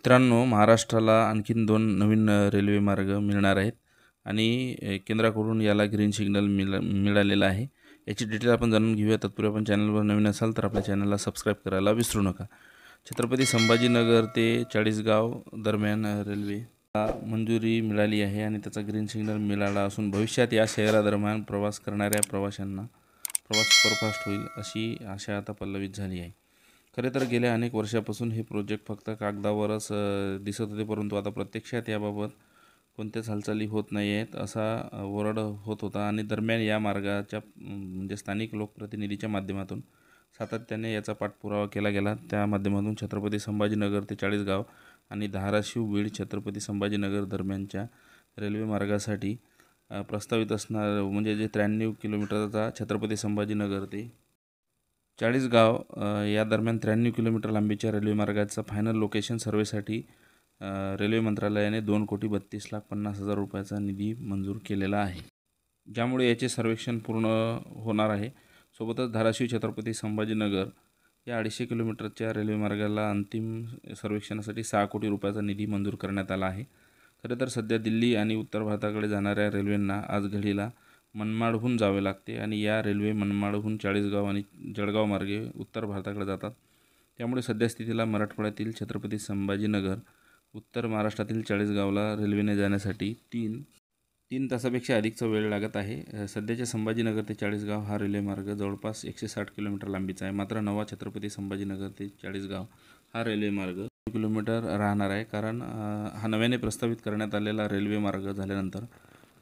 मित्रांनो, महाराष्ट्राला आणखीन 2 नवीन रेल्वे मार्ग मिळणार आहेत आणि केंद्राकडून याला ग्रीन सिग्नल मिळालेला आहे। याची डिटेल आपण जाणून घेऊया। तत्पूर्वी आपण चॅनलवर नवीन असाल तर आपल्या चॅनलला सबस्क्राईब करायला विसरू नका। छत्रपती संभाजीनगर ते चाळीसगाव दरम्यान रेल्वेला मंजुरी मिळाली आहे आणि त्याचा ग्रीन सिग्नल मिळाला असून भविष्यात या शहरादरम्यान प्रवास करणाऱ्या प्रवाशांना प्रवास सुपरफास्ट होईल अशी आशा आता पल्लवित झाली आहे। खरे तर गेल्या अनेक वर्षापासून हे प्रोजेक्ट फक्त कागदावरच दिसत होते, परंतु आता प्रत्यक्षात याबाबत कोणत्याच हालचाली होत नाही आहेत असा वरड होत होता आणि दरम्यान या मार्गाच्या म्हणजे स्थानिक लोकप्रतिनिधीच्या माध्यमातून सातत्याने याचा पाठपुरावा केला गेला। त्या माध्यमातून छत्रपती संभाजीनगर ते चाळीसगाव आणि धाराशिव बीड छत्रपती संभाजीनगर दरम्यानच्या रेल्वे मार्गासाठी प्रस्तावित असणार म्हणजे जे 93 किलोमीटरचा छत्रपती संभाजीनगर ते चाळीसगाव या दरम्यान 93 किलोमीटर लांबीच्या रेल्वे मार्गाचा फायनल लोकेशन सर्वेसाठी रेल्वे मंत्रालयाने 2,32,50,000 रुपयाचा निधी मंजूर केलेला आहे, ज्यामुळे याचे सर्वेक्षण पूर्ण होणार आहे। सोबतच धाराशिव छत्रपती संभाजीनगर या 250 किलोमीटरच्या रेल्वे मार्गाला अंतिम सर्वेक्षणासाठी 6 कोटी रुपयाचा निधी मंजूर करण्यात आला आहे। खरं तर सध्या दिल्ली आणि उत्तर भारताकडे जाणाऱ्या रेल्वेंना आज घडीला मनमाडहून जावे लागते आणि या रेल्वे मनमाडहून चाळीसगाव आणि जळगाव मार्गे उत्तर भारताकडे जातात। त्यामुळे सध्या स्थितीला मराठवाड्यातील छत्रपती संभाजीनगर उत्तर महाराष्ट्रातील चाळीसगावला रेल्वेने जाण्यासाठी तीन तासापेक्षा अधिकचा वेळ लागत आहे। सध्याच्या संभाजीनगर ते चाळीसगाव हा रेल्वे मार्ग जवळपास 160 किलोमीटर लांबीचा आहे, मात्र नवा छत्रपती संभाजीनगर ते चाळीसगाव हा रेल्वे मार्ग किलोमीटर राहणार आहे, कारण हा नव्याने प्रस्तावित करण्यात आलेला रेल्वे मार्ग झाल्यानंतर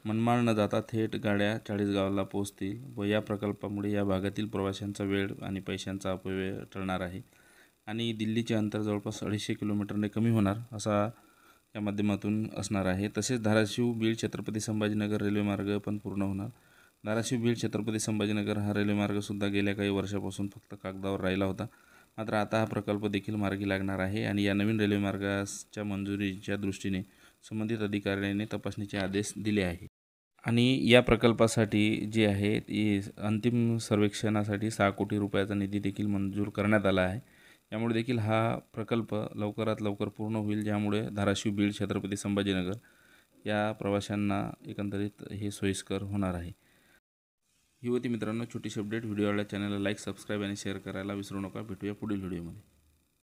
मनमाड न जाता थेट गाड्या चाळीसगावला पोहोचतील व या प्रकल्पामुळे या भागातील प्रवाशांचा वेळ आणि पैशांचा अपव्यय टळणार आहे आणि दिल्लीचे अंतर जवळपास 250 किलोमीटरने कमी होणार असा या माध्यमातून असणार आहे। तसेच धाराशिव बीड छत्रपती संभाजीनगर रेल्वे मार्ग पण पूर्ण होणार। धाराशिव बीड छत्रपती संभाजीनगर हा रेल्वे मार्गसुद्धा गेल्या काही वर्षापासून फक्त कागदावर राहिला होता, मात्र आता हा प्रकल्प देखील मार्गी लागणार आहे आणि या नवीन रेल्वे मार्गाच्या मंजुरीच्या दृष्टीने संबंधित अधिकाऱ्यांनी तपासणीचे आदेश दिले आहे आणि या प्रकल्पासाठी जे आहे अंतिम सर्वेक्षणासाठी 6 कोटी रुपयाचा निधी देखील मंजूर करण्यात आला आहे। यामुळे देखील हा प्रकल्प लवकरात लवकर पूर्ण होईल, ज्यामुळे धाराशिव बीड छत्रपती संभाजीनगर या प्रवाशांना एकंदरीत हे सोयीस्कर होणार आहे। ही होती मित्रांनो छोटीशी अपडेट। व्हिडिओ आवडल्यास चॅनलला लाईक, सबस्क्राईब आणि शेअर करायला विसरू नका। भेटूया पुढील व्हिडिओमध्ये।